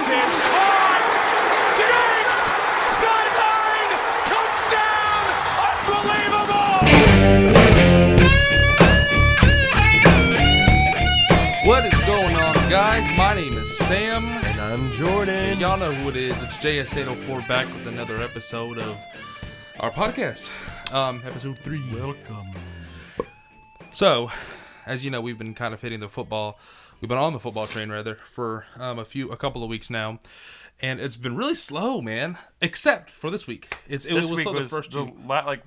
is caught. Diggs, sideline, touchdown, unbelievable. What is going on, guys? My name is Sam. And I'm Jordan. Y'all know who it is. It's JS804 back with another episode of our podcast. Episode 3. Welcome. So, as you know, we've been kind of hitting the football. We've been on the football train, rather, for a couple of weeks now. And it's been really slow, man. Except for this week. It was slow the first two.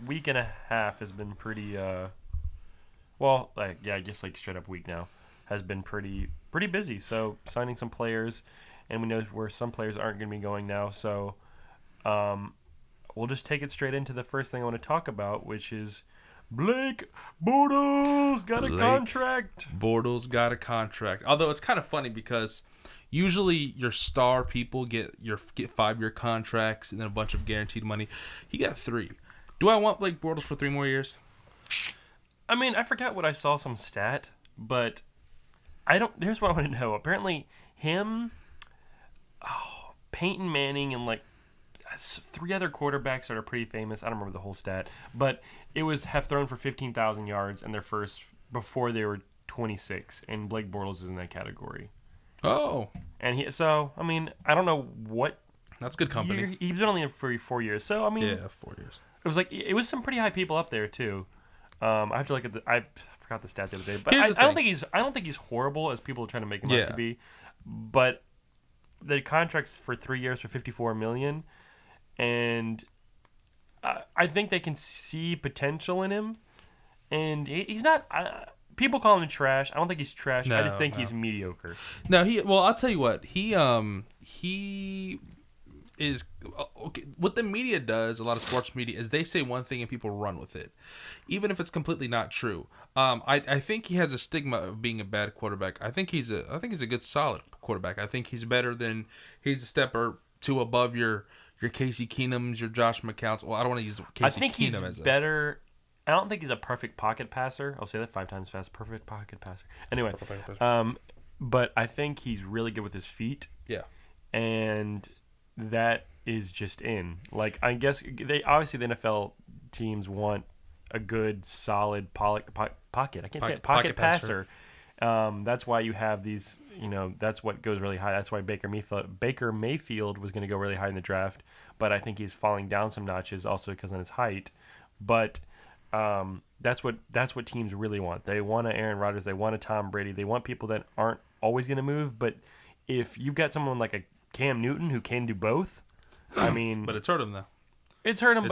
Week and a half has been pretty, I guess straight up week now has been pretty busy. So signing some players, and we know where some players aren't going to be going now. So we'll just take it straight into the first thing I want to talk about, which is Blake Bortles got a contract. Bortles got a contract. Although it's kind of funny because usually your star people get 5-year contracts and then a bunch of guaranteed money. He got 3. Do I want Blake Bortles for 3 more years? I mean, I forgot what I saw some stat, but I don't. Here's what I want to know. Apparently, Peyton Manning, and 3 other quarterbacks that are pretty famous. I don't remember the whole stat, but it was have thrown for 15,000 yards in their first before they were 26, and Blake Bortles is in that category. Oh, and I don't know what. That's good company. He's been only in for 4 years, so 4 years. It was some pretty high people up there too. I have to look at I forgot the stat the other day, but I don't think he's horrible as people are trying to make him out to be. But the contract's for 3 years for $54 million, and I think they can see potential in him. And he's not. People call him trash. I don't think he's trash. I just think he's mediocre. No, I'll tell you what. He is okay. What the media does, a lot of sports media, is they say one thing and people run with it, even if it's completely not true. I think he has a stigma of being a bad quarterback. I think he's a good, solid quarterback. I think he's he's a step or two above your Casey Keenums, your Josh McCown's. Well, I don't want to use Casey Keenum. I think he's better. I don't think he's a perfect pocket passer. I'll say that 5 times fast. Perfect pocket passer. Anyway, but I think he's really good with his feet. Yeah, and that is just in. I guess the NFL teams want a good, solid pocket. I can't say it. Pocket passer. That's why you have these. That's what goes really high. That's why Baker Mayfield was going to go really high in the draft, but I think he's falling down some notches also because of his height. But that's what teams really want. They want an Aaron Rodgers. They want a Tom Brady. They want people that aren't always going to move. But if you've got someone like a Cam Newton who can do both, but it's hurt him though. It's hurt him,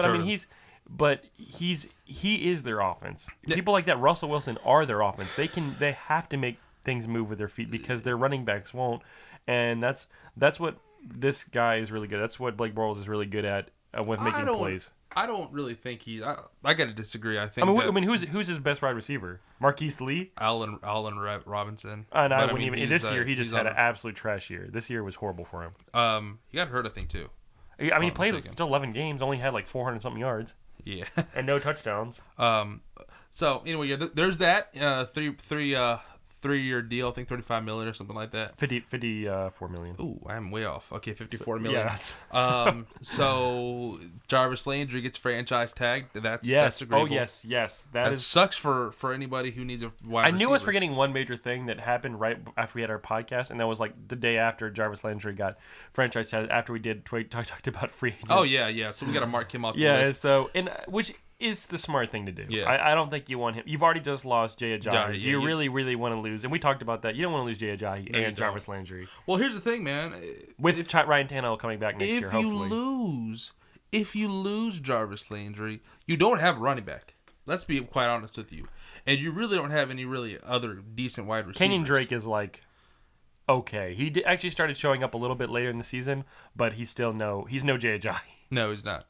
he is their offense. Yeah. People like that, Russell Wilson, are their offense. They have to make things move with their feet because their running backs won't, and that's what this guy is really good. That's what Blake Bortles is really good at with making plays. I don't really think he's. I got to disagree. Who's his best wide receiver? Marquise Lee, Allen Robinson. And I wouldn't even. This year he just had an absolute trash year. This year was horrible for him. He got hurt, I think, too. He played still 11 games, only had 400 something yards. Yeah, and no touchdowns. So anyway, there's that 3-year deal. I think $35 million or something like that. 54 million. Ooh, I'm way off. Okay, $54 million. Yeah. So Jarvis Landry gets franchise tagged. That's agreeable. Oh yes. That sucks for anybody who needs a wide receiver. I knew I was forgetting one major thing that happened right after we had our podcast, and that was the day after Jarvis Landry got franchise tagged. After we talked about free agents. Oh yeah. So we got to mark him off the list. So which is the smart thing to do. Yeah. I don't think you want him. You've already just lost Jay Ajayi. Do you really, really want to lose? And we talked about that. You don't want to lose Jay Ajayi and Jarvis Landry. Well, here's the thing, man. With Ryan Tannehill coming back next year, hopefully. If you lose Jarvis Landry, you don't have a running back. Let's be quite honest with you. And you really don't have any really other decent wide receivers. Kenyon Drake is okay. He actually started showing up a little bit later in the season, but he's no Jay Ajayi. No, he's not.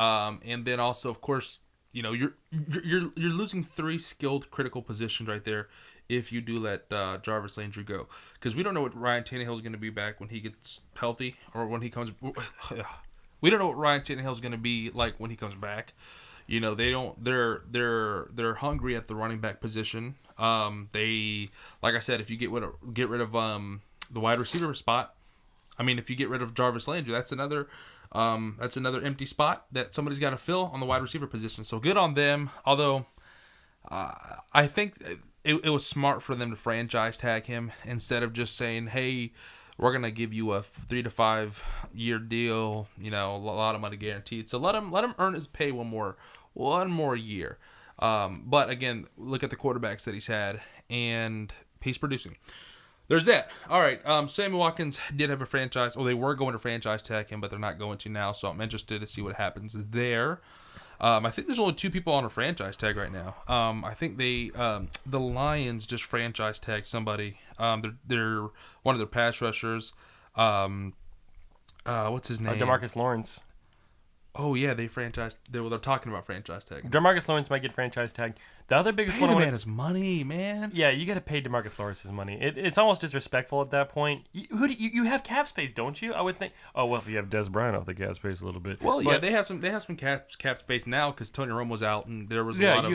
And then also, of course, you're losing 3 skilled critical positions right there if you do let Jarvis Landry go, because we don't know what Ryan Tannehill is going to be back when he gets healthy or when he comes. We don't know what Ryan Tannehill is going to be like when he comes back. They don't. They're hungry at the running back position. They, like I said, if you get rid of the wide receiver spot, I mean, if you get rid of Jarvis Landry, that's another empty spot that somebody's got to fill on the wide receiver position. So good on them. Although I think it was smart for them to franchise tag him instead of just saying, "Hey, we're gonna give you a 3 to 5 year deal. A lot of money guaranteed. So let him earn his pay one more year." But again, look at the quarterbacks that he's had, and he's producing. There's that. All right. Sammy Watkins did have a franchise. Well, they were going to franchise tag him, but they're not going to now. So I'm interested to see what happens there. I think there's only 2 people on a franchise tag right now. I think the Lions just franchise tagged somebody. They're one of their pass rushers. What's his name? DeMarcus Lawrence. Oh yeah, they're talking about franchise tag. DeMarcus Lawrence might get franchise tagged. The other biggest one. Pay the man his money, man. Yeah, you got to pay DeMarcus Lawrence his money. It's almost disrespectful at that point. You have cap space, don't you? I would think. Oh well, if you have Des Bryant off the cap space a little bit. Well, yeah, they have some cap space now because Tony Romo's out and there was a lot of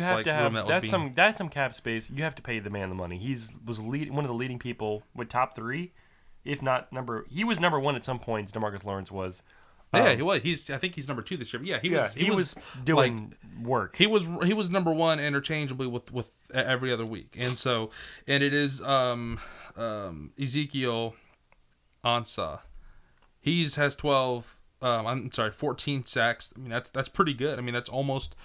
that's some cap space. You have to pay the man the money. Was one of the leading people with top 3, if not number. He was number 1 at some points. DeMarcus Lawrence was. Yeah, he was. I think he's number 2 this year. But yeah, he was doing work. He was number 1 interchangeably with every other week, and it is Ezekiel Ansah. He has 14 sacks. I mean that's pretty good. I mean that's almost,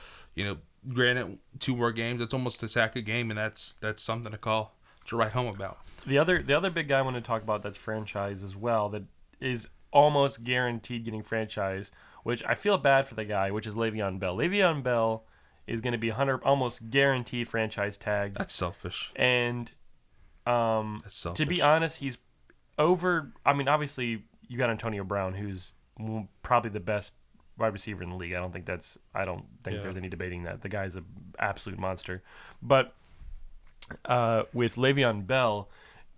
granted 2 more games, that's almost a sack a game, and that's something to write home about. The other big guy I want to talk about that's franchise as well that is almost guaranteed getting franchise, which I feel bad for the guy, which is Le'Veon Bell. Le'Veon Bell is going to be almost guaranteed franchise tag. That's selfish. And that's selfish. To be honest, he's over. I mean, obviously you got Antonio Brown, who's probably the best wide receiver in the league. I don't think there's any debating that. The guy's an absolute monster. But with Le'Veon Bell,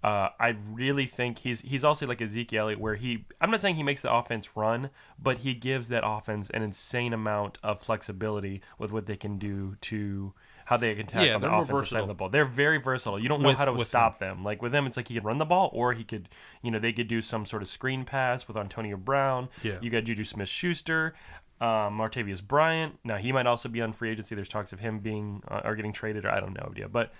I really think he's also like Ezekiel Elliott, where I'm not saying he makes the offense run, but he gives that offense an insane amount of flexibility with what they can do to how they can attack on the offensive side of the ball. They're very versatile. You don't know how to stop them. Like with them, it's like he could run the ball, or he could, they could do some sort of screen pass with Antonio Brown. Yeah. You got Juju Smith-Schuster, Martavius Bryant. Now he might also be on free agency. There's talks of him being or getting traded, or I don't know idea, but.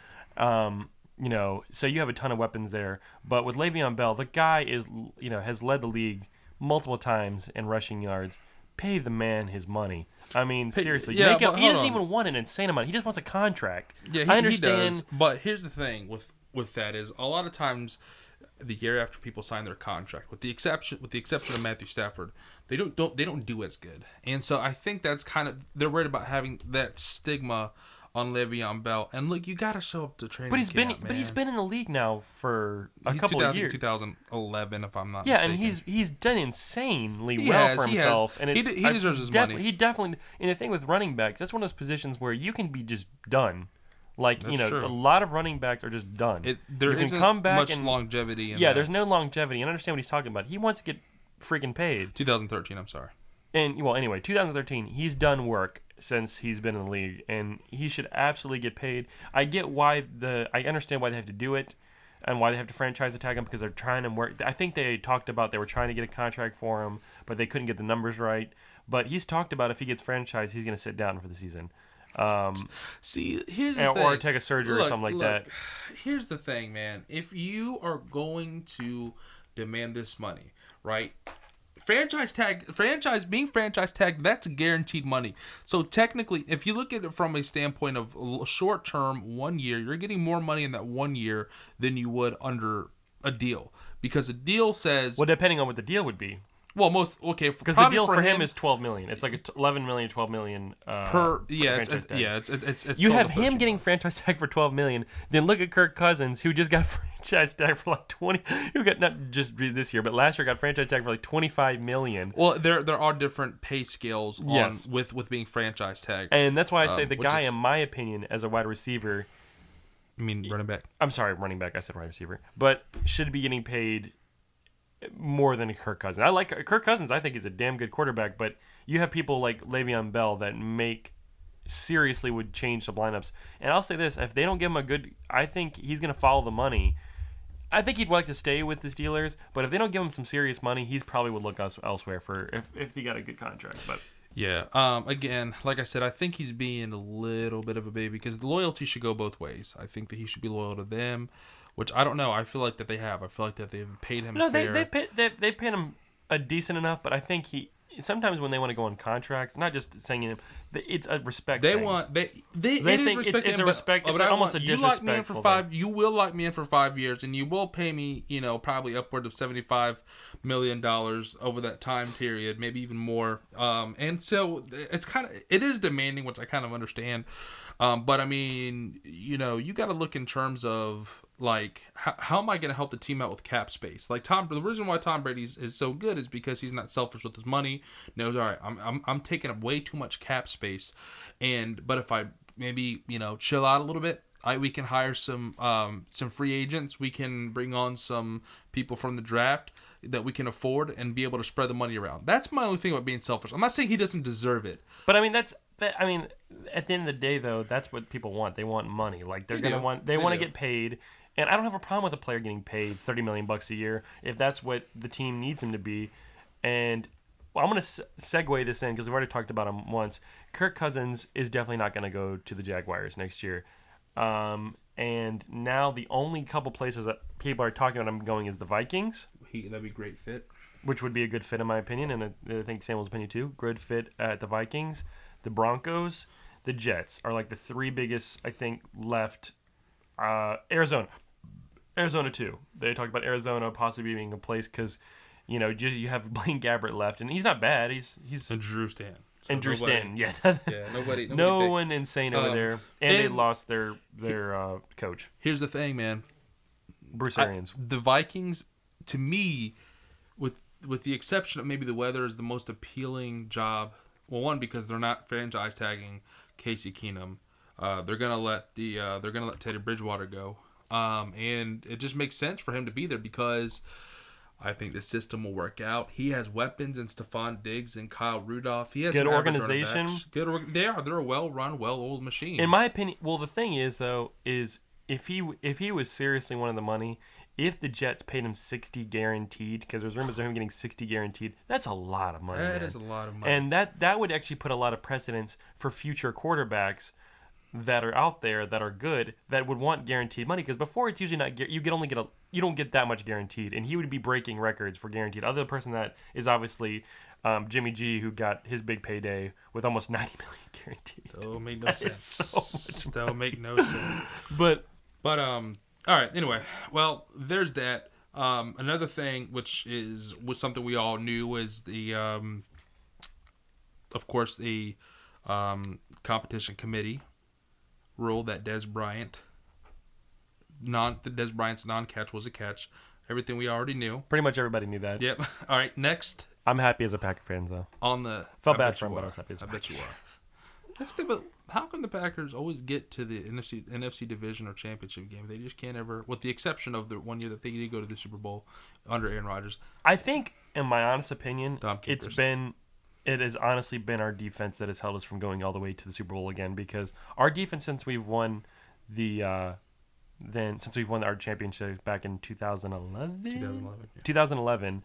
So you have a ton of weapons there. But with Le'Veon Bell, the guy has led the league multiple times in rushing yards. Pay the man his money. I mean, seriously. Yeah, he doesn't even want an insane amount. He just wants a contract. Yeah, I understand. He does, but here's the thing with that is a lot of times the year after people sign their contract, with the exception of Matthew Stafford, they don't do as good. And so I think that's kind of, they're worried about having that stigma on Le'Veon Bell. And look, you got to show up to training camp, but he's been in the league now for a couple of years. 2011, if I'm not mistaken. Yeah, and he's done insanely well for himself. And he deserves his money. He definitely. And the thing with running backs, that's one of those positions where you can be just done. Like, that's true. A lot of running backs are just done. There isn't come back much longevity. There's no longevity. And I understand what he's talking about. He wants to get freaking paid. 2013, I'm sorry. And, well, anyway, 2013, he's done work since he's been in the league, and he should absolutely get paid. I understand why they have to do it and why they have to franchise tag him, because they're trying to work. I think they talked about they were trying to get a contract for him, but they couldn't get the numbers right. But he's talked about if he gets franchised, he's going to sit down for the season. See, here's the thing. Or take a surgery or something like that. Here's the thing, man. If you are going to demand this money, right? Being franchise tag, that's guaranteed money. So technically, if you look at it from a standpoint of short term, 1 year, you're getting more money in that 1 year than you would under a deal, because a deal says, well, depending on what the deal would be. Well, because the deal for him is $12 million. It's like $11 million, $12 million per. It's you have him getting franchise tag for $12 million. Then look at Kirk Cousins, who just got franchise tag for like 20. Who got, not just this year, but last year got franchise tag for like $25 million. Well, there are different pay scales with being franchise tagged, and that's why I say the guy, in my opinion, as a wide receiver. I mean, running back. I'm sorry, running back. I said wide receiver, but should be getting paid more than Kirk Cousins. I like Kirk Cousins. I think he's a damn good quarterback, but you have people like Le'Veon Bell that seriously would change the lineups. And I'll say this, if they don't give him a good, I think he's going to follow the money. I think he'd like to stay with the Steelers, but if they don't give him some serious money, he's probably would look elsewhere for if he got a good contract. But yeah, again, like I said, I think he's being a little bit of a baby because the loyalty should go both ways. I think that he should be loyal to them, which I don't know. I feel like that they have. I feel like that they've paid him fair. They paid him a decent enough, but I think sometimes when they want to go on contracts, not just saying him, it's a respect. They thing. want they think it's a respect. It's almost a disrespectful. You lock me in for 5. You will lock me in for 5 years, and you will pay me, probably upward of $75 million over that time period, maybe even more. And so it is demanding, which I kind of understand. But I mean, you got to look in terms of like how am I going to help the team out with cap space? Like the reason why Tom Brady is so good is because he's not selfish with his money. Knows, all right, I'm taking up way too much cap space, but if I maybe chill out a little bit, we can hire some free agents. We can bring on some people from the draft that we can afford and be able to spread the money around. That's my only thing about being selfish. I'm not saying he doesn't deserve it, but I mean at the end of the day though, that's what people want. They want money. Like they want to get paid. And I don't have a problem with a player getting paid $30 million a year if that's what the team needs him to be. And I'm going to segue this in because we've already talked about him once. Kirk Cousins is definitely not going to go to the Jaguars next year. And now the only couple places that people are talking about him going is the Vikings. That'd be a great fit. Which would be a good fit in my opinion, and I think Samuel's opinion too. Good fit at the Vikings. The Broncos, the Jets are like the 3 biggest, I think, left. Arizona too. They talked about Arizona possibly being a place because, you have Blaine Gabbert left, and he's not bad. He's and Drew Stanton. Stanton, yeah. Nobody no one insane over there, and they lost their coach. Here's the thing, man. Bruce Arians. The Vikings, to me, with the exception of maybe the weather, is the most appealing job. Well, one, because they're not franchise tagging Casey Keenum. They're gonna let Teddy Bridgewater go, and it just makes sense for him to be there because I think the system will work out. He has weapons in Stephon Diggs and Kyle Rudolph. He has good organization. They're a well-run, well-oiled machine. In my opinion, well, the thing is though, is if he was seriously wanting the money, if the Jets paid him $60 guaranteed, because there's rumors of him getting $60 guaranteed, that's a lot of money. That is a lot of money, and that would actually put a lot of precedence for future quarterbacks that are out there that are good that would want guaranteed money, because before it's usually not you don't get that much guaranteed, and he would be breaking records for guaranteed. Other person that is obviously Jimmy G, who got his big payday with almost $90 million guaranteed. That'll make no sense. So much. That'll make no sense. But all right. Anyway, well, there's that. Another thing, which was something we all knew, was the of course the competition committee rule that Dez Bryant's non-catch was a catch. Everything we already knew. Pretty much everybody knew that. Yep. All right. Next. I'm happy as a Packer fan, though. Felt bad for him, but I was happy as a Packer. I bet you are. That's the but how come the Packers always get to the NFC division or championship game? They just can't ever, with the exception of the one year that they did go to the Super Bowl under Aaron Rodgers. I think, in my honest opinion, it has honestly been our defense that has held us from going all the way to the Super Bowl again, because our defense since we've won our championship back in 2011,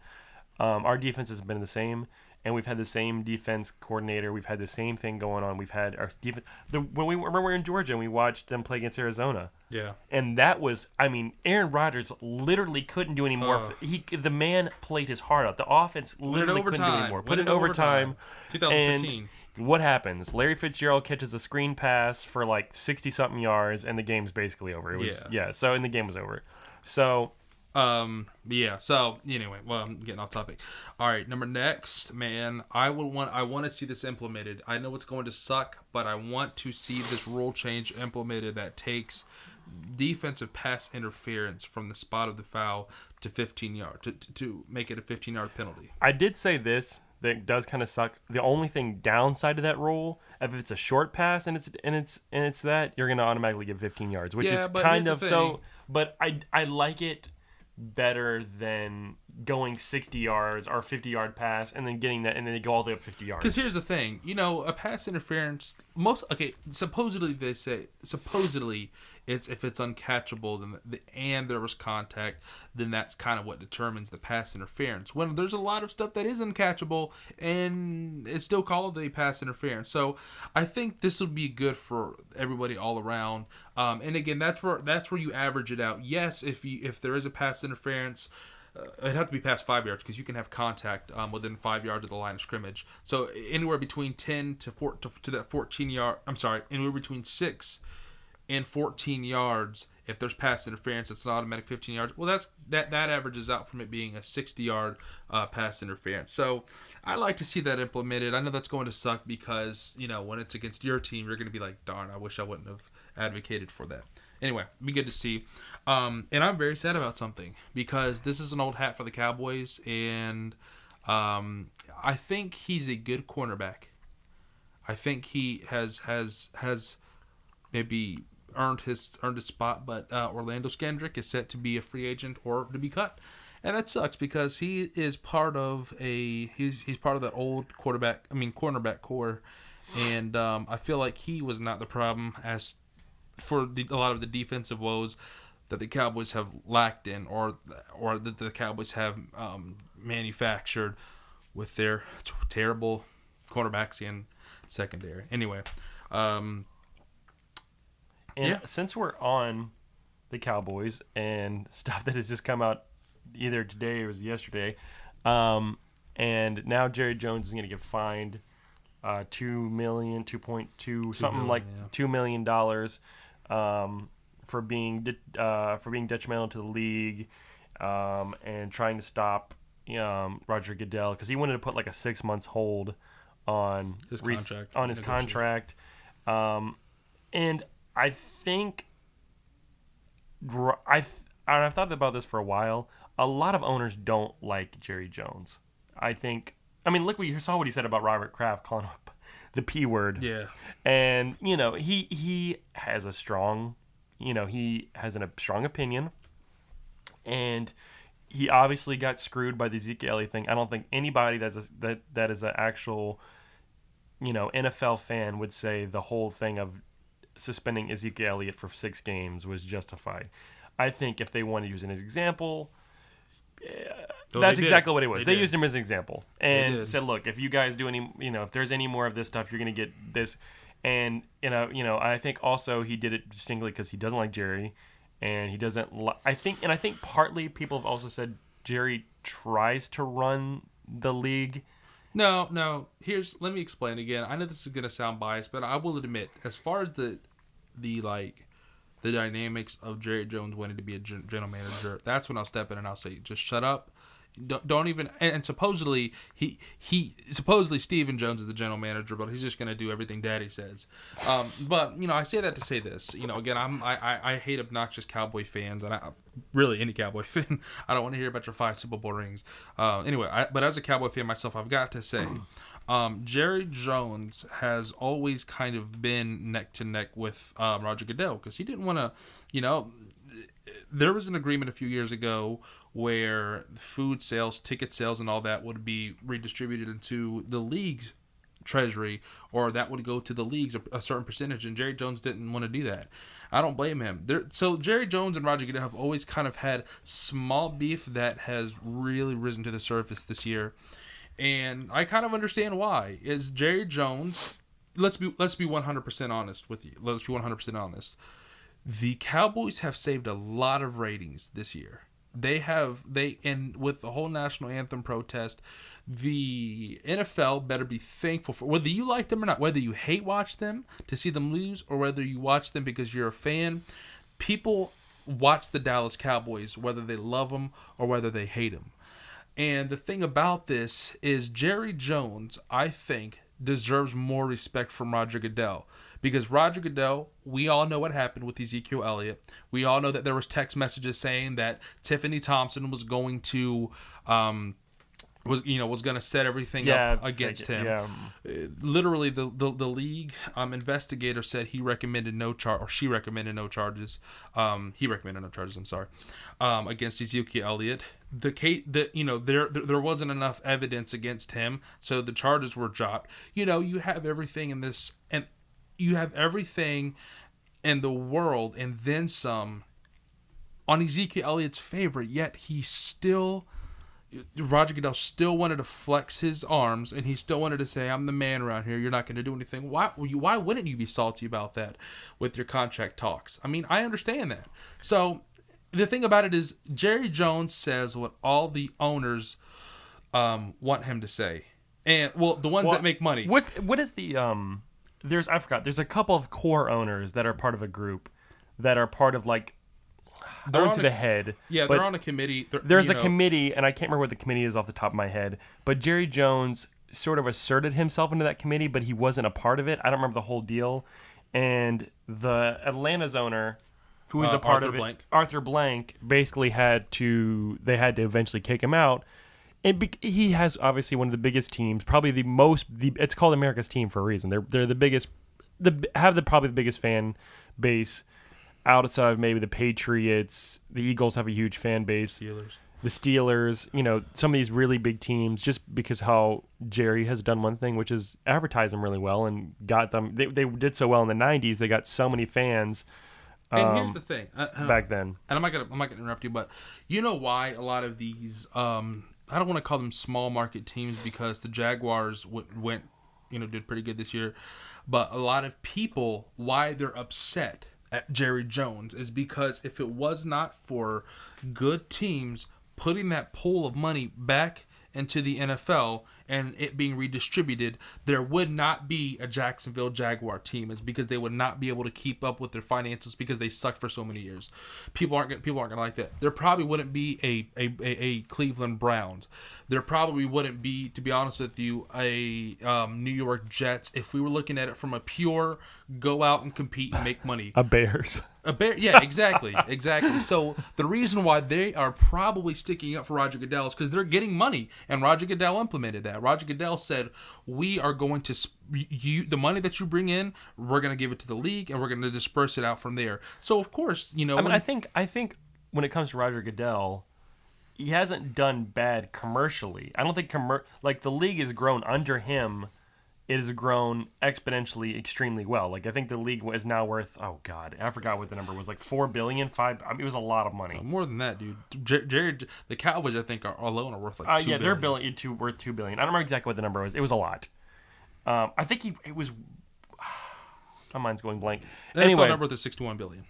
our defense has been the same, and we've had the same defense coordinator. We've had the same thing going on. We've had our defense. When we were in Georgia and we watched them play against Arizona. Yeah. And that was, Aaron Rodgers literally couldn't do any more. The man played his heart out. The offense literally couldn't do any more. Put it in overtime. 2015. And what happens? Larry Fitzgerald catches a screen pass for like 60-something yards, and the game's basically over. And the game was over. So... So anyway, well, I'm getting off topic. All right, next, man. I want to see this implemented. I know it's going to suck, but I want to see this rule change implemented that takes defensive pass interference from the spot of the foul to 15 yards to make it a 15-yard penalty. I did say this. That does kind of suck. The only thing downside to that rule, if it's a short pass and it's that, you're gonna automatically get 15 yards, which is kind of so. But I like it better than going 60 yards or 50-yard pass and then getting that, and then they go all the way up 50 yards. Because here's the thing, a pass interference. Supposedly it's if it's uncatchable and there was contact, then that's kind of what determines the pass interference. When there's a lot of stuff that is uncatchable and it's still called a pass interference. So I think this will be good for everybody all around. And again, that's where you average it out. Yes, if there is a pass interference, it'd have to be past 5 yards because you can have contact within 5 yards of the line of scrimmage. So anywhere between 10 to that 14 yard. I'm sorry, anywhere between 6 and 14 yards. If there's pass interference, it's an automatic 15 yards. Well, that averages out from it being a 60-yard pass interference. So I like to see that implemented. I know that's going to suck because when it's against your team, you're going to be like, darn, I wish I wouldn't have advocated for that. Anyway, it'd be good to see. And I'm very sad about something because this is an old hat for the Cowboys, and I think he's a good cornerback. I think he has maybe earned his spot, but Orlando Skendrick is set to be a free agent or to be cut, and that sucks because he is part of he's part of that old cornerback core, and I feel like he was not the problem as for a lot of the defensive woes that the Cowboys have lacked in, or that the Cowboys have manufactured with their terrible cornerbacks and secondary. Anyway. Since we're on the Cowboys and stuff that has just come out either today or was yesterday, and now Jerry Jones is going to get fined $2 million, $2 million for being detrimental to the league and trying to stop Roger Goodell because he wanted to put like a 6 months hold on his contract. And I think I've thought about this for a while. A lot of owners don't like Jerry Jones. Look you saw what he said about Robert Kraft calling up the P word. Yeah. And he has a strong, a strong opinion, and he obviously got screwed by the Ezekiel Elliott thing. I don't think anybody that is an actual, NFL fan would say the whole thing of suspending Ezekiel Elliott for 6 games was justified. I think if they want to use him as an example, that's exactly what it was. They used him as an example and said, look, if you guys do any, if there's any more of this stuff, you're going to get this. And, I think also he did it distinctly because he doesn't like Jerry, and he doesn't I think partly people have also said Jerry tries to run the league. No. Let me explain again. I know this is gonna sound biased, but I will admit, as far as the dynamics of Jerry Jones wanting to be a general manager, that's when I'll step in and I'll say, just shut up. Don't even. And supposedly supposedly Stephen Jones is the general manager, but he's just gonna do everything Daddy says. But I say that to say this. Again, I hate obnoxious Cowboy fans, and really any Cowboy fan. I don't want to hear about your 5 Super Bowl rings. But as a Cowboy fan myself, I've got to say, Jerry Jones has always kind of been neck to neck with Roger Goodell because he didn't want to. There was an agreement a few years ago where food sales, ticket sales, and all that would be redistributed into the league's treasury, or that would go to the leagues a certain percentage, and Jerry Jones didn't want to do that. I don't blame him. So Jerry Jones and Roger Goodell have always kind of had small beef that has really risen to the surface this year, and I kind of understand why. Is Jerry Jones? Let's be 100% honest with you. Let's be 100% honest. The Cowboys have saved a lot of ratings this year. And with the whole national anthem protest, the NFL better be thankful for, whether you like them or not, whether you hate watch them to see them lose, or whether you watch them because you're a fan. People watch the Dallas Cowboys whether they love them or whether they hate them. And the thing about this is Jerry Jones, I think, deserves more respect from Roger Goodell. Because Roger Goodell, we all know what happened with Ezekiel Elliott. We all know that there was text messages saying that Tiffany Thompson was going to was going to set everything up against him. Yeah. Literally, the league investigator said he recommended no charge, or she recommended no charges. He recommended no charges. I'm sorry, against Ezekiel Elliott. The case that there wasn't enough evidence against him, so the charges were dropped. You have everything in this, and you have everything in the world, and then some, on Ezekiel Elliott's favor. Yet Roger Goodell still wanted to flex his arms, and he still wanted to say, "I'm the man around here. You're not going to do anything." Why wouldn't you be salty about that with your contract talks? I mean, I understand that. So the thing about it is, Jerry Jones says what all the owners want him to say, and the ones that make money. What is the I forgot. There's a couple of core owners that are part of a group that are part of like. They're on the head. Yeah, they're on a committee. There's a committee, and I can't remember what the committee is off the top of my head. But Jerry Jones sort of asserted himself into that committee, but he wasn't a part of it. I don't remember the whole deal. And the Atlanta's owner, who was a part of it, Arthur Blank, basically had to eventually kick him out. And he has obviously one of the biggest teams, probably it's called America's team for a reason. They're the biggest, probably the biggest fan base. Outside of maybe the Patriots, the Eagles have a huge fan base. The Steelers, some of these really big teams, just because how Jerry has done one thing, which is advertise them really well and got them. They did so well in the 90s. They got so many fans. And here's the thing. Back then. And I'm not gonna interrupt you, but you know why a lot of these, I don't want to call them small market teams, because the Jaguars went did pretty good this year. But a lot of people, why they're upset at Jerry Jones is because if it was not for good teams putting that pool of money back into the NFL and it being redistributed, there would not be a Jacksonville Jaguar team. It's because they would not be able to keep up with their finances because they sucked for so many years. People aren't gonna like that. There probably wouldn't be a Cleveland Browns. There probably wouldn't be, to be honest with you, a New York Jets if we were looking at it from a pure go out and compete and make money. A Bears. A bear, yeah, exactly. So the reason why they are probably sticking up for Roger Goodell is because they're getting money, and Roger Goodell implemented that. Roger Goodell said, "We are going to the money that you bring in, we're going to give it to the league, and we're going to disperse it out from there." So of course, I think when it comes to Roger Goodell, he hasn't done bad commercially. I don't think the league has grown under him. It has grown exponentially extremely well. Like, I think the league is now worth, oh God, I forgot what the number was, like $4 billion, it was a lot of money. More than that, dude. The Cowboys, I think, alone are worth like $2 billion. They're worth $2 billion. I don't remember exactly what the number was. It was a lot. I think it was, my mind's going blank. Anyway, the number was $61 billion.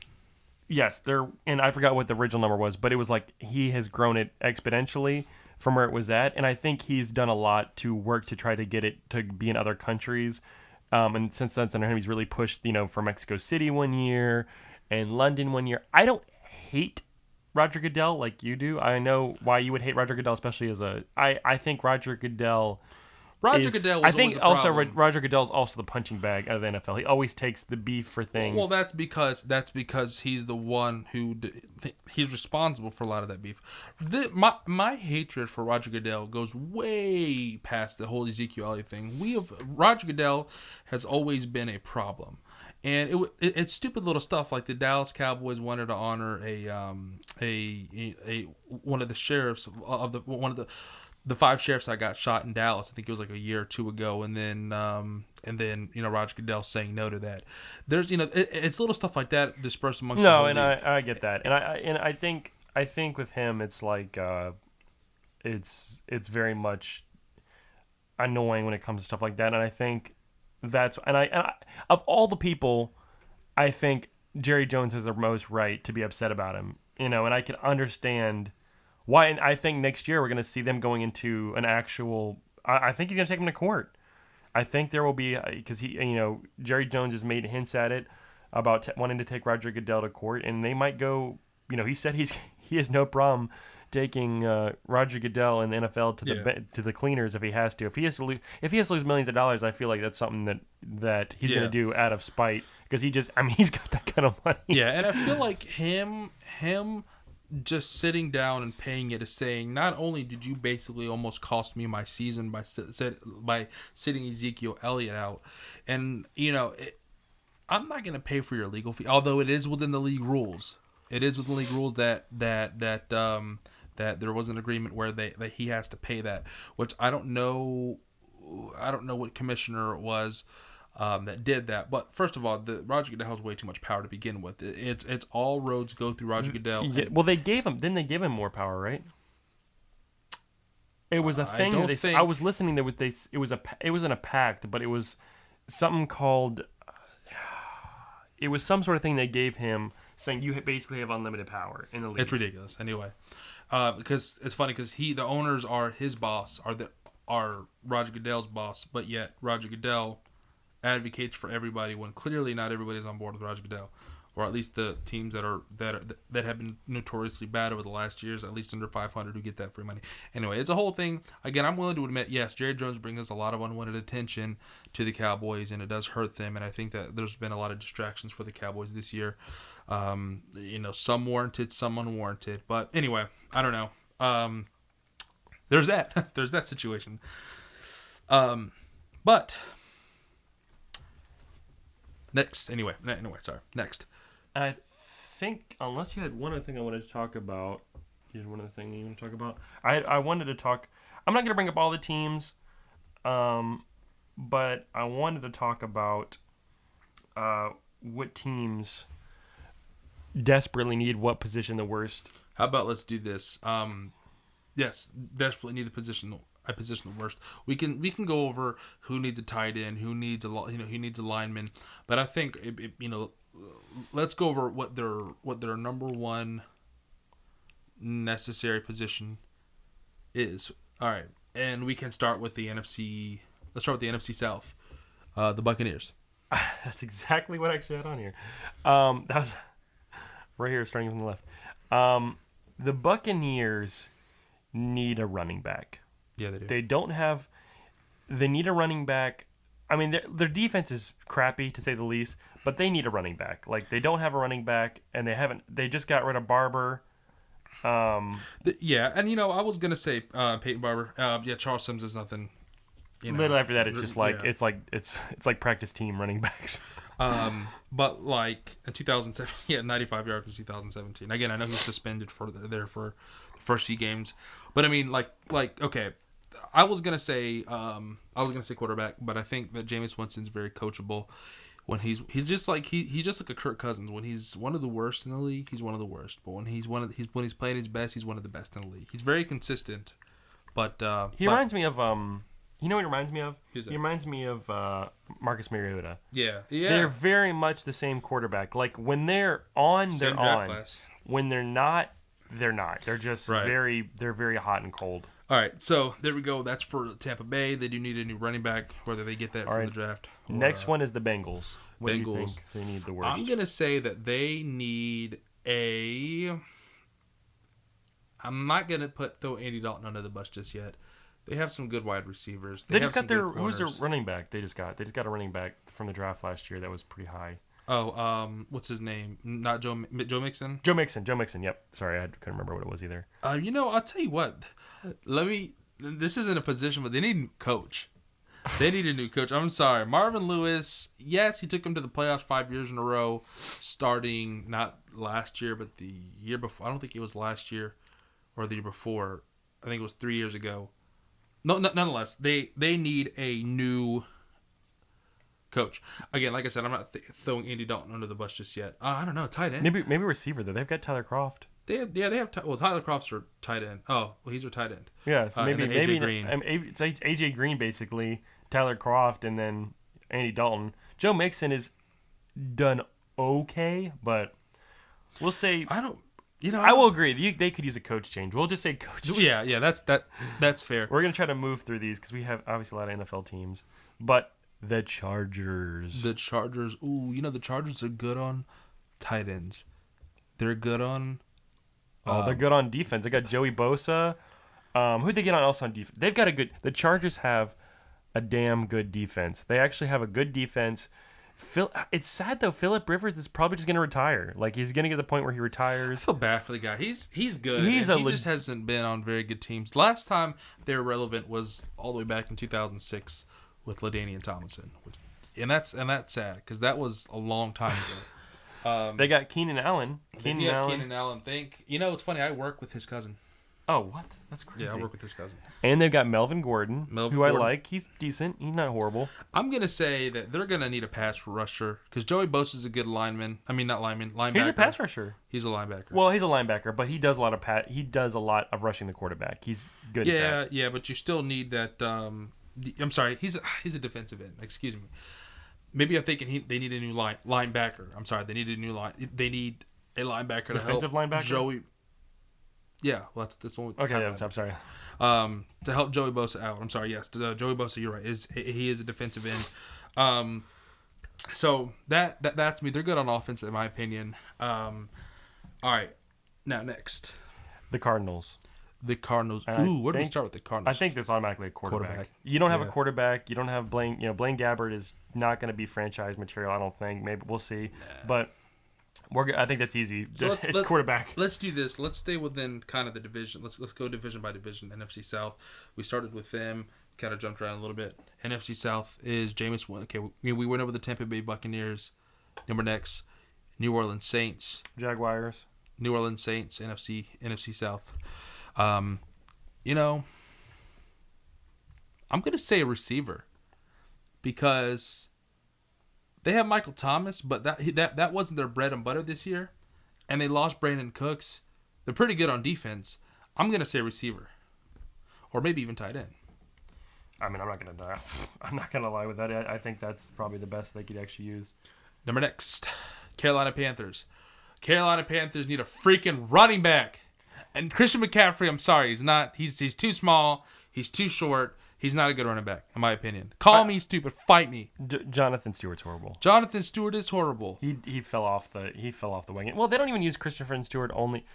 Yes, and I forgot what the original number was, but it was like he has grown it exponentially from where it was at, and I think he's done a lot to work to try to get it to be in other countries. And since that's under him, he's really pushed, for Mexico City one year and London one year. I don't hate Roger Goodell like you do. I know why you would hate Roger Goodell, especially I think Roger Goodell. I think also Roger Goodell's also the punching bag out of the NFL. He always takes the beef for things. Well, that's because he's the one he's responsible for a lot of that beef. My hatred for Roger Goodell goes way past the whole Ezekiel Elliott thing. Roger Goodell has always been a problem. And it's stupid little stuff like the Dallas Cowboys wanted to honor one of the sheriffs of the 5 sheriffs that got shot in Dallas. I think it was like a year or two ago, and then Roger Goodell saying no to that. There's it's little stuff like that dispersed amongst. No, and I get that, and I think with him it's like it's very much annoying when it comes to stuff like that, and I think that's and I of all the people, I think Jerry Jones has the most right to be upset about him, and I can understand. Why? And I think next year we're going to see them going into an actual. I think he's going to take them to court. I think there will be because Jerry Jones has made hints at it about wanting to take Roger Goodell to court, and they might go. He said he has no problem taking Roger Goodell and the NFL to the cleaners if he has to. If he has to lose millions of dollars, I feel like that's something that he's going to do out of spite because he's got that kind of money. Yeah, and I feel like him just sitting down and paying it is saying, not only did you basically almost cost me my season by sitting Ezekiel Elliott out, and I'm not going to pay for your legal fee, although it is within the league rules. It is within the league rules that there was an agreement where that he has to pay that, which I don't know what commissioner it was that did that. But first of all, Roger Goodell has way too much power to begin with. It's all roads go through Roger Goodell. Yeah, well, didn't they give him more power, right? It was a thing. I was listening. It wasn't a pact, but it was something called. It was some sort of thing they gave him, saying you basically have unlimited power in the league. It's ridiculous. Anyway, because it's funny because the owners are his boss, are Roger Goodell's boss, but yet Roger Goodell advocates for everybody when clearly not everybody's on board with Roger Goodell, or at least the teams that have been notoriously bad over the last years, at least under 500, who get that free money. Anyway, it's a whole thing. Again, I'm willing to admit, yes, Jerry Jones brings us a lot of unwanted attention to the Cowboys, and it does hurt them. And I think that there's been a lot of distractions for the Cowboys this year. Some warranted, some unwarranted. But anyway, I don't know. There's that. There's that situation. But next, anyway, sorry. Next. I think, unless you had one other thing I wanted to talk about. You had one other thing you want to talk about? I wanted to talk. I'm not going to bring up all the teams, but I wanted to talk about what teams desperately need what position the worst. How about let's do this? Yes, desperately need a position the worst. We can go over who needs a tight end, who needs a lineman, but I think let's go over what their number one necessary position is. All right, and we can start with the NFC. Let's start with the NFC South, the Buccaneers. That's exactly what I actually had on here. That was right here, starting from the left. The Buccaneers need a running back. Yeah, they do. They need a running back. I mean, their defense is crappy, to say the least, but they need a running back. Like, they don't have a running back, and they just got rid of Barber. Yeah, and I was going to say Peyton Barber. Charles Sims is nothing. Little after that, it's just like, it's like practice team running backs. But like in 2007, he had 95 yards in 2017. Again, I know he's suspended for the first few games, but I mean, like okay, I was gonna say quarterback, but I think that Jameis Winston's very coachable. When he's just like he's just like a Kirk Cousins. When he's one of the worst in the league, he's one of the worst. But when he's playing his best, he's one of the best in the league. He's very consistent. But he reminds me of you know what he reminds me of? Who's that? He reminds me of Marcus Mariota. Yeah. They're very much the same quarterback. Like when they're on, Same they're draft on. class. When they're not, they're not. They're just Right. they're very hot and cold. All right, so there we go. That's for Tampa Bay. They do need a new running back, whether they get that from the draft. Or, Next one is the Bengals. What do you Bengals. think they need the worst? I'm going to say that they need I'm not going to throw Andy Dalton under the bus just yet. They have some good wide receivers. They just have got some good who's their corners. running back? They just got a running back from the draft last year that was pretty high. Oh, what's his name? Not Joe Mixon? Joe Mixon. Yep. Sorry, I couldn't remember what it was either. I'll tell you what. This isn't a position, but they need a new coach. They need a new coach. I'm sorry. Marvin Lewis, yes, he took him to the playoffs 5 years in a row, starting not last year, but the year before. I don't think it was last year or the year before. I think it was 3 years ago. No, nonetheless, they need a new coach. Again, like I said, I'm not throwing Andy Dalton under the bus just yet. I don't know, tight end. Maybe receiver though. They've got Tyler Kroft. They have. Tyler Kroft's their tight end. Oh, well, he's their tight end. Yeah, so maybe AJ Green. It's AJ Green basically, Tyler Kroft, and then Andy Dalton. Joe Mixon is done okay, but we'll say I will agree. They could use a coach change. We'll just say coach change. Yeah, that's fair. We're gonna try to move through these because we have obviously a lot of NFL teams, but the Chargers. Ooh, the Chargers are good on tight ends. They're good on. They're good on defense. They got Joey Bosa. Who'd they get on else on defense? The Chargers have a damn good defense. They actually have a good defense. It's sad though. Phillip Rivers is probably just going to retire. Like he's going to get to the point where he I retires. feel bad for the guy. He's good. He just hasn't been on very good teams. Last time they were relevant was all the way back in 2006 with LaDainian Tomlinson, and that's sad because that was a long time ago. They got Keenan Allen. Keenan Allen. It's funny. I work with his cousin. Oh, what? That's crazy. Yeah, I work with his cousin. And they've got Melvin Gordon, I like. He's decent. He's not horrible. I'm going to say that they're going to need a pass rusher because Joey Bosa's a good lineman. I mean, not lineman, linebacker. He's a pass rusher. He's a linebacker. Well, he's a linebacker, but he does a lot of rushing the quarterback. He's good at that. Yeah, but you still need that. I'm sorry, he's a defensive end. Excuse me. Maybe I'm thinking they need a new linebacker. I'm sorry, they need a new line. They need a linebacker. Defensive linebacker? Joey. Yeah, well, that's only. Okay, I'm sorry. To help Joey Bosa out. I'm sorry. Yes, Joey Bosa. You're right. He is a defensive end. So that's me. They're good on offense, in my opinion. All right. Now next, the Cardinals. Ooh, where do we start with the Cardinals? I think there's automatically a quarterback. You don't have a quarterback. You don't have Blaine. Blaine Gabbert is not going to be franchise material. I don't think. Maybe we'll see. But. I think that's easy. It's quarterback. Let's do this. Let's stay within kind of the division. Let's go division by division. NFC South. We started with them. Kind of jumped around a little bit. NFC South is Jameis. Okay, we went over the Tampa Bay Buccaneers. Number next, New Orleans Saints. Jaguars. New Orleans Saints. NFC South. I'm gonna say a receiver because. They have Michael Thomas, but that wasn't their bread and butter this year, and they lost Brandon Cooks. They're pretty good on defense. I'm gonna say receiver, or maybe even tight end. I mean, I'm not gonna lie with that. I think that's probably the best they could actually use. Number next, Carolina Panthers. Carolina Panthers need a freaking running back, and Christian McCaffrey. I'm sorry, he's not. He's too small. He's too short. He's not a good running back, in my opinion. Call me stupid. Fight me. Jonathan Stewart's horrible. Jonathan Stewart is horrible. He fell off the wagon. Well, they don't even use Christopher Stewart only.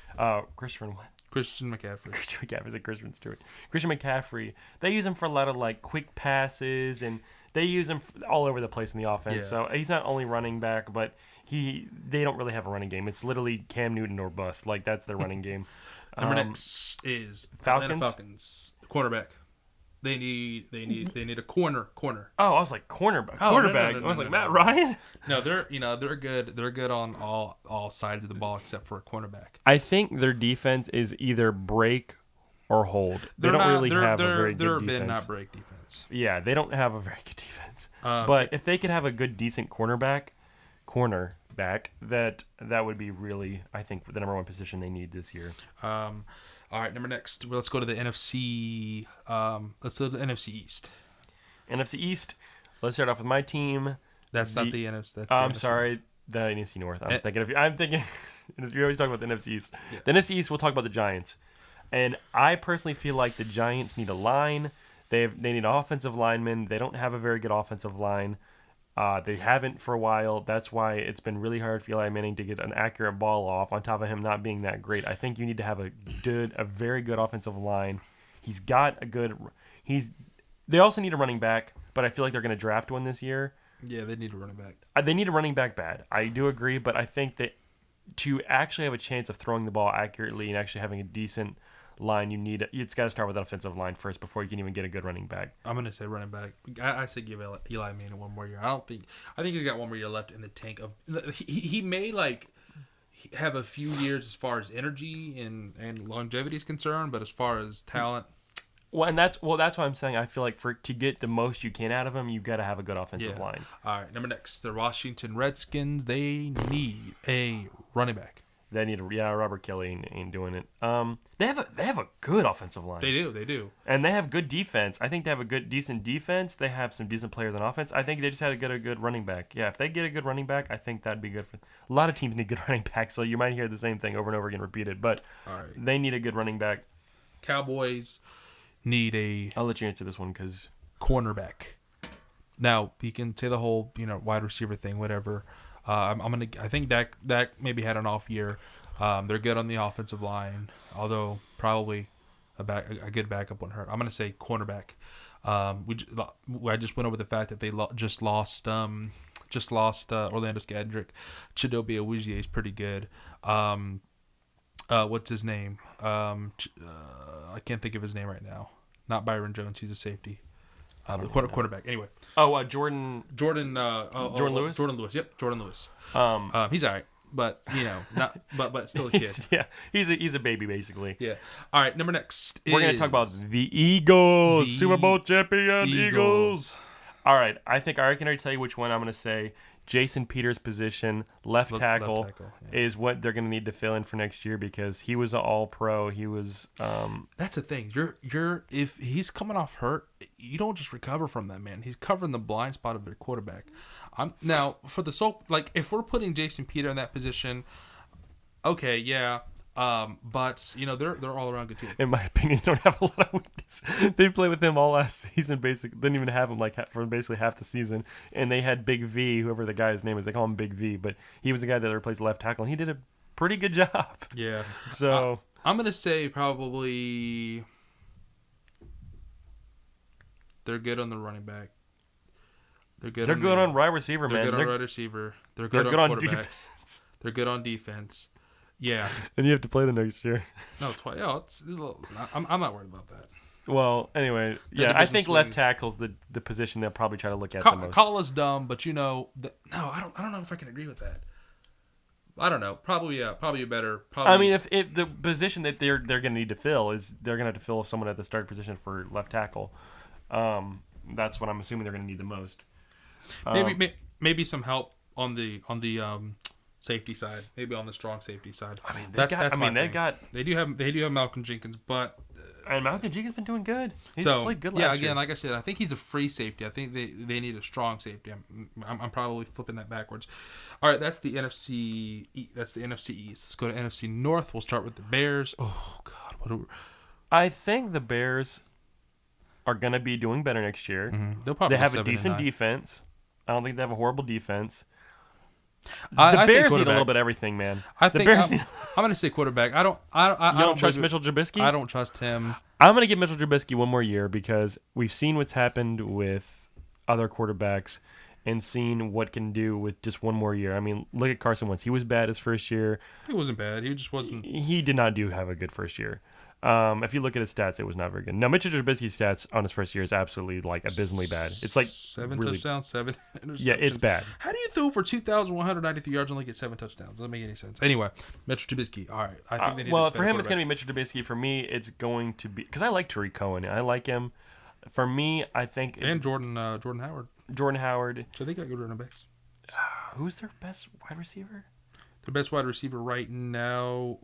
Christian McCaffrey. Christian McCaffrey's like Christian Stewart. Christian McCaffrey. They use him for a lot of like quick passes, and they use him all over the place in the offense. Yeah. So he's not only running back, but they don't really have a running game. It's literally Cam Newton or bust. Like that's their running game. Number next is Falcons. Quarterback. They need a corner. Oh, I was like quarterback. Quarterback. I was like Matt Ryan. No, they're good. They're good on all sides of the ball except for a cornerback. I think their defense is either break or hold. They don't really have a very good defense. They're not break defense. Yeah, they don't have a very good defense. But if they could have a good, decent cornerback, that would be really, I think, the number one position they need this year. All right, next. Let's go to the NFC. Let's go to the NFC East. NFC East. Let's start off with my team. That's not the NFC. That's I'm sorry, the NFC North. I'm thinking. We always talk about the NFC East. Yeah. The NFC East. We'll talk about the Giants. And I personally feel like the Giants need a line. They need offensive linemen. They don't have a very good offensive line. They haven't for a while. That's why it's been really hard for Eli Manning to get an accurate ball off, on top of him not being that great. I think you need to have a very good offensive line. He's got a good... They also need a running back, but I feel like they're going to draft one this year. Yeah, they need a running back. They need a running back bad. I do agree, but I think that to actually have a chance of throwing the ball accurately and actually having a decent line, it's got to start with an offensive line first before you can even get a good running back. I'm going to say running back. I say give Eli Manning one more year. I think he's got one more year left in the tank. He may have a few years as far as energy and longevity is concerned, but as far as talent... Well, that's why I'm saying I feel like to get the most you can out of him, you've got to have a good offensive line. All right, next, the Washington Redskins. They need a running back. They need Robert Kelly ain't doing it. They have a good offensive line. They do. And they have good defense. I think they have a decent defense. They have some decent players on offense. I think they just had to get a good running back. Yeah, if they get a good running back, I think that'd be good for... A lot of teams need good running backs, so you might hear the same thing over and over again repeated. But they need a good running back. Cowboys need a... I'll let you answer this one because... Cornerback. Now, you can say the whole, wide receiver thing, whatever. I think Dak maybe had an off year. They're good on the offensive line, although probably a good backup wouldn't hurt. I'm gonna say cornerback. I just went over the fact that they just lost just lost Orlando Skadrick. Chidobe Awuzie is pretty good. What's his name? I can't think of his name right now. Not Byron Jones. He's a safety. Quarterback. Anyway. Jordan Lewis. Jordan Lewis. Yep, Jordan Lewis. He's all right, but but still a kid. He's a baby basically. Yeah. All right. Number next. We're gonna talk about the Eagles, Super Bowl champion Eagles. All right. I can already tell you which one I'm gonna say. Jason Peters' position, left tackle, is what they're going to need to fill in for next year because he was an all-pro. He was. That's the thing. If he's coming off hurt, you don't just recover from that, man. He's covering the blind spot of their quarterback. Now for the if we're putting Jason Peter in that position, okay, yeah. But they're all around good team. In my opinion, they don't have a lot of weakness. They played with him all last season. Basically, didn't even have him for basically half the season. And they had Big V, whoever the guy's name is. They call him Big V, but he was the guy that replaced left tackle, and he did a pretty good job. Yeah. So I'm gonna say probably they're good on the running back. They're good on wide receiver, man. They're good on wide receiver. They're good on quarterbacks. Defense. They're good on defense. Yeah. And you have to play them next year. No, twice. Yeah, I'm not worried about that. Well, anyway, yeah, I think left tackle's the position they'll probably try to look at the most. Call us dumb, but no, I don't know if I can agree with that. I don't know. Probably better. Probably. I mean, if the position that they're going to need to fill is they're going to have to fill someone at the start position for left tackle. That's what I'm assuming they're going to need the most. Maybe some help on the safety side, maybe on the strong safety side. I mean, they do have Malcolm Jenkins, but and Malcolm Jenkins been doing good. He's played good last year. Yeah, again, like I said, I think he's a free safety. I think they need a strong safety. I'm probably flipping that backwards. All right, that's the NFC. That's the NFC East. Let's go to NFC North. We'll start with the Bears. Oh God, I think the Bears are going to be doing better next year. Mm-hmm. They have a decent defense. I don't think they have a horrible defense. The Bears need a little bit of everything, man. I'm going to say quarterback. I don't trust Mitchell Trubisky. I don't trust him. I'm going to give Mitchell Trubisky one more year because we've seen what's happened with other quarterbacks and seen what can do with just one more year. I mean, look at Carson Wentz. He was bad his first year. He wasn't bad. He just wasn't. He did not have a good first year. If you look at his stats, it was not very good. Now, Mitchell Trubisky's stats on his first year is absolutely abysmally bad. It's 7 touchdowns, 7 interceptions. Yeah, it's bad. How do you throw for 2,193 yards and only get 7 touchdowns? Doesn't make any sense. Anyway, Mitchell Trubisky. All right, I think they need. Well, for him, it's going to be Mitchell Trubisky. For me, it's going to be because I like Tariq Cohen. I like him. For me, I think it's Jordan Howard. Jordan Howard. So they got good running backs. Who's their best wide receiver? Their best wide receiver right now.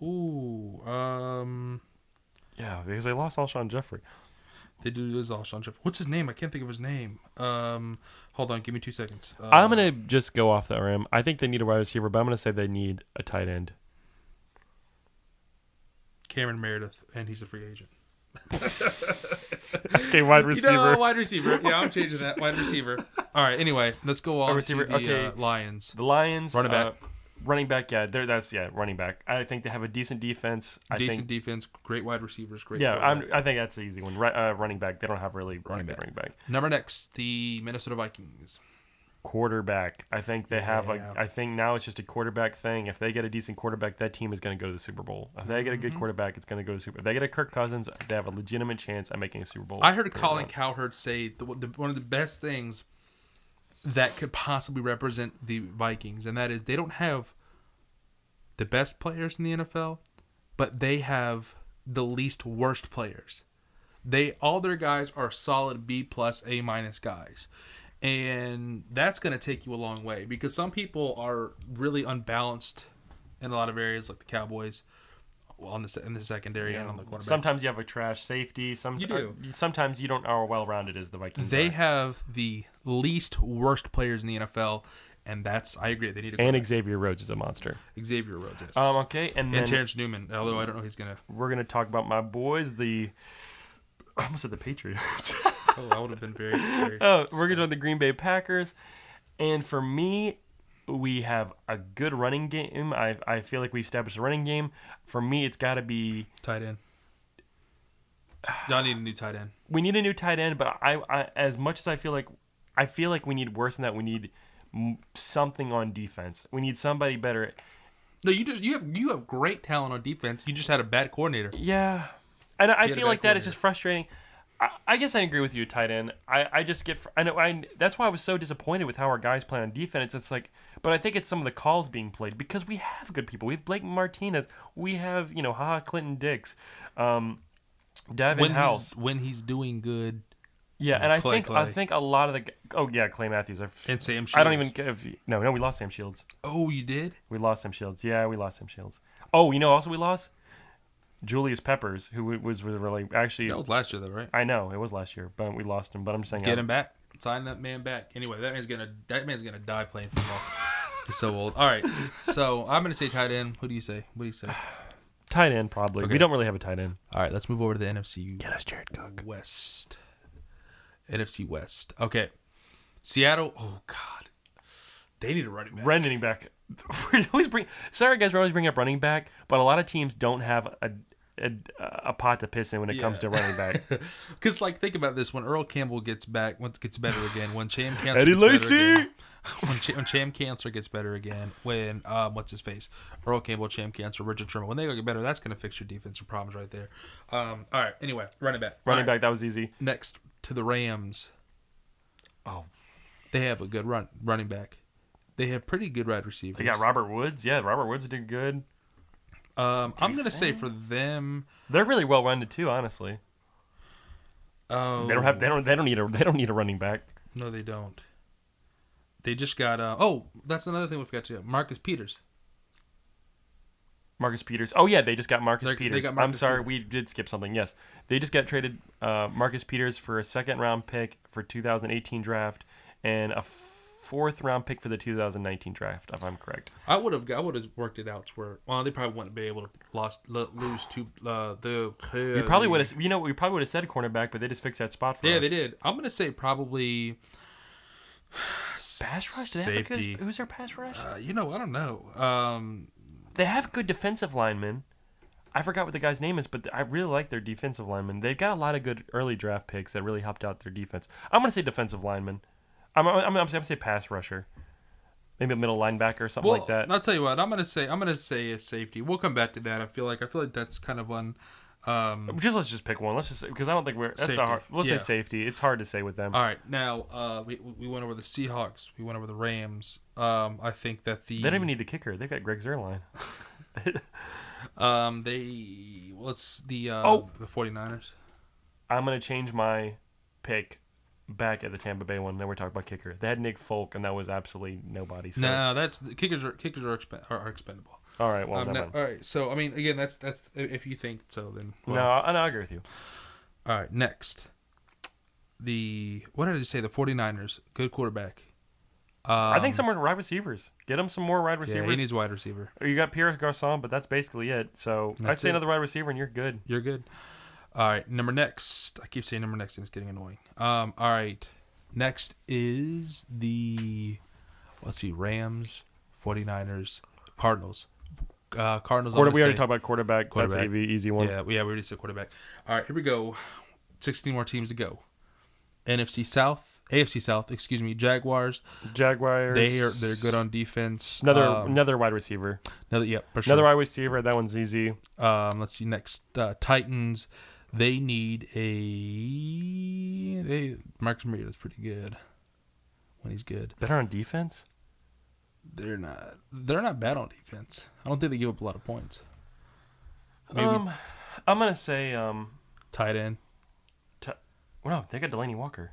Yeah, because they lost Alshon Jeffrey. They do lose Alshon Jeffrey. What's his name? I can't think of his name. Hold on, give me 2 seconds. I'm gonna just go off the rim. I think they need a wide receiver, but I'm gonna say they need a tight end. Cameron Meredith, and he's a free agent. Okay, wide receiver. Wide receiver. Yeah, I'm changing that. Wide receiver. All right. Anyway, let's go on to the Lions. The Lions. Running back. Running back, running back. I think they have a decent defense. Defense, great wide receivers, great. Yeah, I think that's an easy one. Running back, they don't have really running back. Number next, the Minnesota Vikings. Quarterback. I think they have I think now it's just a quarterback thing. If they get a decent quarterback, that team is going to go to the Super Bowl. If they get a good quarterback, it's going to go to the Super Bowl. If they get a Kirk Cousins, they have a legitimate chance at making a Super Bowl. I heard Colin Cowherd say one of the best things that could possibly represent the Vikings, and that is they don't have the best players in the NFL, but they have the least worst players. All their guys are solid B+, A- guys. And that's going to take you a long way because some people are really unbalanced in a lot of areas, like the Cowboys, in the secondary and on the quarterback. Sometimes you have a trash safety. You do. Sometimes you don't are well-rounded as the Vikings. They have the least worst players in the NFL, and I agree. They need a quarterback. And Xavier Rhodes is a monster. Xavier Rhodes, yes. Okay, and Terrence Newman, although I don't know he's going to. We're going to talk about my boys, I almost said the Patriots. That would have been very, very. We're going to do the Green Bay Packers. And for me, we have a good running game. I feel like we've established a running game. For me, it's got to be tight end. Y'all need a new tight end. We need a new tight end, but I as much as I feel like we need worse than that, we need something on defense. We need somebody better. No, you have great talent on defense. You just had a bad coordinator. Yeah, and I feel like that is coordinator. just frustrating. I guess I agree with you, tight end. I just get I know that's why I was so disappointed with how our guys play on defense. It's like, but I think it's some of the calls being played because we have good people. We have Blake Martinez. We have Clinton Dix, Devin House when he's doing good. Yeah, and Clay. I think a lot of the Clay Matthews And Sam Shields. I don't even give no we lost Sam Shields. Oh, you did? We lost Sam Shields. Yeah, we lost Sam Shields. Oh, also we lost Julius Peppers, who was really actually. That was last year though, right? I know it was last year, but we lost him. But I'm just saying, Get him back. Sign that man back. Anyway, that man's gonna die playing football. He's so old. All right, so I'm gonna say tight end. What do you say? Tight end probably. Okay. We don't really have a tight end. All right, let's move over to the NFC. Get us Jared Cook. West. NFC West. Okay. Seattle. Oh God, they need a running back. Running back. Sorry guys, we're always bringing up running back, but a lot of teams don't have a pot to piss in when it comes to running back. Because think about this: when Earl Campbell gets back, gets better again, when Cham Cancer Eddie gets better Lacy. again, when Cham Cancer gets better again, when what's his face, Earl Campbell, Cham Cancer, Richard Sherman, when they get better, that's going to fix your defensive problems right there. All right. Anyway, running back. Running back, that was easy. Next to the Rams. Oh, they have a good running back. They have pretty good wide receivers. They got Robert Woods. Yeah, Robert Woods did good. I'm gonna say for them, they're really well rounded too. Honestly, oh, they don't need a running back. No, they don't. They just got. That's another thing we forgot to. Marcus Peters. Marcus Peters. Oh yeah, they just got Marcus Peters. Got Marcus I'm sorry, Peters. we did skip something. Yes, they just got traded Marcus Peters for a second-round pick for 2018 draft and a fourth-round pick for the 2019 draft, if I'm correct. I would have worked it out to where they probably wouldn't be able to lose to the. We probably would have. We probably would have said cornerback, but they just fixed that spot for us. Yeah, they did. I'm gonna say probably. Pass rush? Safety. Who's their pass rush? I don't know. They have good defensive linemen. I forgot what the guy's name is, but I really like their defensive linemen. They've got a lot of good early draft picks that really helped out their defense. I'm going to say defensive lineman. I'm going to say pass rusher. Maybe a middle linebacker or something like that. I'll tell you what. I'm going to say a safety. We'll come back to that. I feel like that's kind of on. Let's just pick one. Let's just because I don't think that's safety. Say safety. It's hard to say with them. All right, now we went over the Seahawks. We went over the Rams. I think that they don't even need the kicker. They got Greg Zuerlein. the 49ers. I'm gonna change my pick back at the Tampa Bay one. Then we're talking about kicker. They had Nick Folk, and that was absolutely nobody. So. No, that's kickers are expendable. All right, well, all right. So I mean, again, that's if you think so, then no, I agree with you. All right, next, what did I say? The 49ers, good quarterback. I think some more wide receivers. Get them some more wide receivers. Yeah, he needs wide receiver. You got Pierre Garçon, but that's basically it. So I'd say another wide receiver, and you're good. You're good. All right, number next. I keep saying number next, and it's getting annoying. All right, next is the Rams, 49ers, Cardinals. Cardinals. We already talked about quarterback. That's an easy one. Yeah, we already said quarterback. All right, here we go. 16 more teams to go. AFC South. Excuse me. Jaguars. They're good on defense. Another wide receiver. For sure. Another wide receiver. That one's easy. Let's see next. Titans. They need Marcus Mariota's pretty good when he's good. Better on defense. They're not bad on defense. I don't think they give up a lot of points. Maybe. I'm gonna say tight end. No, they got Delaney Walker.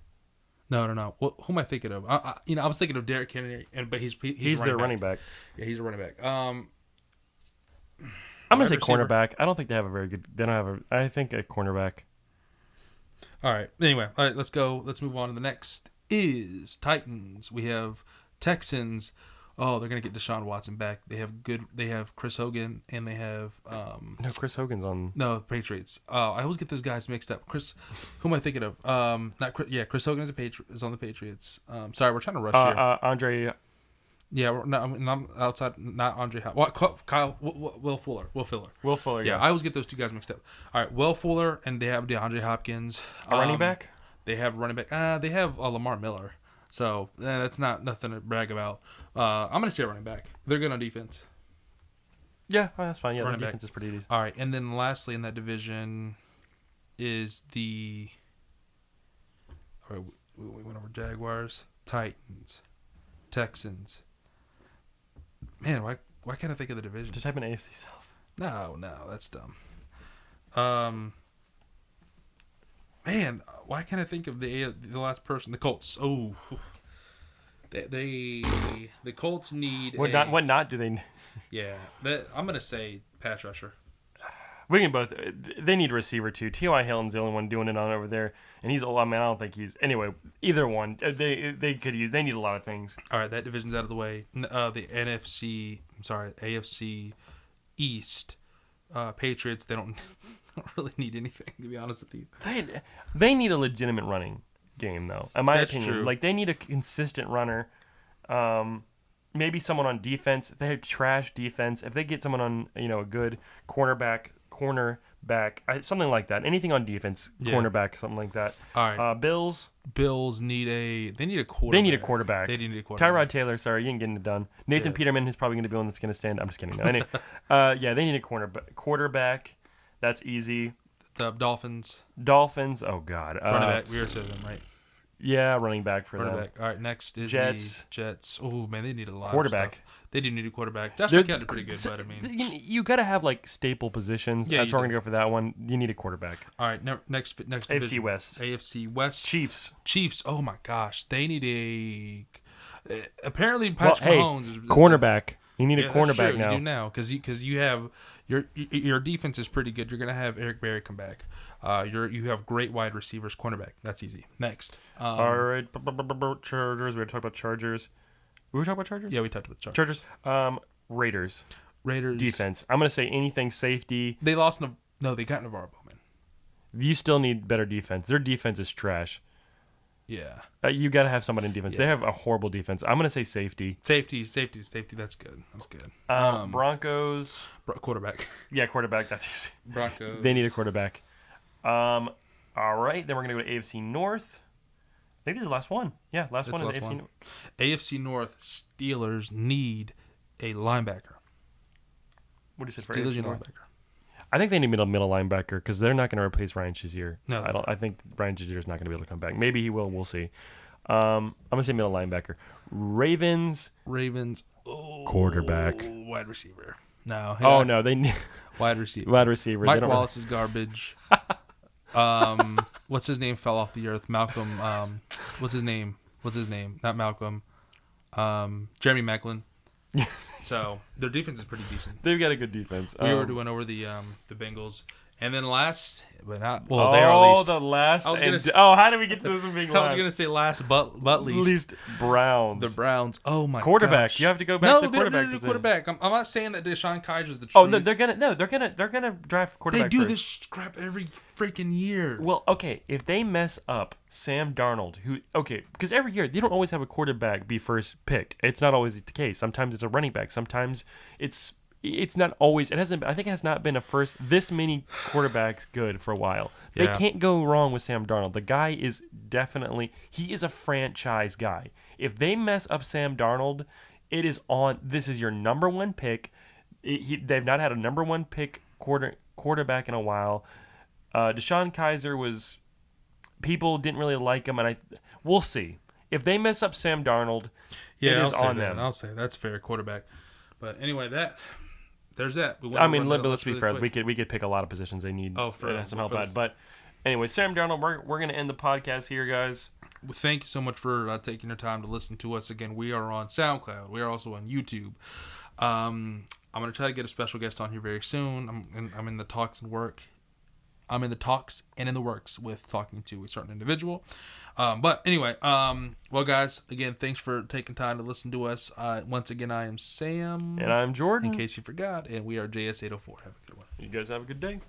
No. Who am I thinking of? I was thinking of Derrick Henry, but he's their running back. Yeah, he's a running back. I'm gonna say cornerback. I don't think they have a very good. They don't have a. I think a cornerback. All right. Anyway, all right. Let's go. Let's move on to the next. Is Titans. We have Texans. Oh, they're gonna get Deshaun Watson back. They have Chris Hogan, and they have No, Chris Hogan's on. No, Patriots. I always get those guys mixed up. Who am I thinking of? Not Chris. Yeah, Chris Hogan is on the Patriots. Sorry, we're trying to rush here. Andre. Yeah, I'm outside. Not Andre. Kyle. Will Fuller. Will Fuller. Yeah, I always get those two guys mixed up. All right, Will Fuller, and they have DeAndre Hopkins. A running back. They have running back. They have Lamar Miller. So that's nothing to brag about. I'm going to say running back. They're good on defense. Yeah, that's fine. Yeah, the Running back. defense is pretty easy. All right, and then lastly in that division is the. All right, we went over Jaguars, Titans, Texans. Man, why can't I think of the division? Just type in AFC South. No, that's dumb. Man, why can't I think of the last person? The Colts. Oh, the Colts need. What not do they? Yeah, I'm gonna say pass rusher. We can both. They need a receiver too. T.Y. Hilton's the only one doing it on over there, and he's old. I mean, I don't think he's anyway. Either one, they could use. They need a lot of things. All right, that division's out of the way. The AFC East. Patriots. They don't really need anything, to be honest with you. They need a legitimate running game, though. In my opinion, true. Like they need a consistent runner. Maybe someone on defense. If they have trash defense, if they get someone on a good cornerback, something like that. Anything on defense, cornerback, something like that. All right. Bills need a quarterback. They need a quarterback. They need a quarterback. Tyrod Taylor, sorry, you ain't getting it done. Nathan Peterman is probably going to be one that's going to stand. I'm just kidding. No, anyway, they need a quarterback. That's easy. The Dolphins. Oh God. Running back. We already said them, right? Yeah, running back for them. All right, next is Jets. The Jets. Oh man, they need a lot. Quarterback. Of stuff. They do need a quarterback. Josh McCown's pretty good, but I mean, you got to have like staple positions. Yeah, that's why we're gonna go for that one. You need a quarterback. All right, next AFC division. West. AFC West. Chiefs. Oh my gosh, they need a. Apparently, Patrick Mahomes is cornerback. You need a cornerback that's true. now. You do now because you have your defense is pretty good. You're gonna have Eric Berry come back. You have great wide receivers, cornerback. That's easy. Next. All right, Chargers. We were talking about Chargers. We were talking about Chargers. Yeah, we talked about Chargers. Raiders. Defense. I'm gonna say anything safety. They lost. No, they got Navarro Bowman. You still need better defense. Their defense is trash. Yeah. You got to have somebody in defense. Yeah. They have a horrible defense. I'm going to say safety. Safety. That's good. Broncos. Quarterback. Yeah, quarterback. That's easy. Broncos. They need a quarterback. All right. Then we're going to go to AFC North. I think this is the last one. Yeah, last one is AFC North. AFC North. Steelers need a linebacker. What do you say for Steelers AFC North? Linebacker. I think they need middle linebacker because they're not going to replace Ryan Shazier. No, I don't. I think Ryan Shazier is not going to be able to come back. Maybe he will. We'll see. I'm going to say middle linebacker. Ravens. Oh, Quarterback. Wide receiver. No. Oh no, they need wide receiver. Mike Wallace is garbage. What's his name? Fell off the earth. Malcolm. What's his name? Not Malcolm. Jeremy Maclin. So their defense is pretty decent. They've got a good defense. We already went over the Bengals, and then last, but not well. They are least. The last. How did we get to this one being last? I was gonna say last, but least. Least Browns. The Browns. Oh my. Quarterback. Gosh. You have to go back to quarterback. No, quarterback. I'm not saying that Deshaun Kaiser's the truth. Oh no, they're gonna draft quarterback. They do first. this crap every freaking year. Well, okay, if they mess up Sam Darnold, because every year they don't always have a quarterback be first pick. It's not always the case. Sometimes it's a running back. Sometimes it's not always. It hasn't. I think it has not been a first this many quarterbacks good for a while. They can't go wrong with Sam Darnold. The guy is definitely he is a franchise guy. If they mess up Sam Darnold, it is on. This is your number one pick. They've not had a number one pick quarterback in a while. Deshaun Kaiser was. People didn't really like him, and we'll see if they mess up Sam Darnold. It is on them. I'll say that's fair quarterback. But anyway, there's that. Let's be fair. We could pick a lot of positions they need. Some help at. But anyway, Sam Darnold. We're gonna end the podcast here, guys. Thank you so much for taking your time to listen to us again. We are on SoundCloud. We are also on YouTube. I'm gonna try to get a special guest on here very soon. I'm in the talks and work. I'm in the talks and in the works with talking to a certain individual. But anyway, well, guys, again, thanks for taking time to listen to us. Once again, I am Sam. And I'm Jordan. In case you forgot. And we are JS804. Have a good one. You guys have a good day.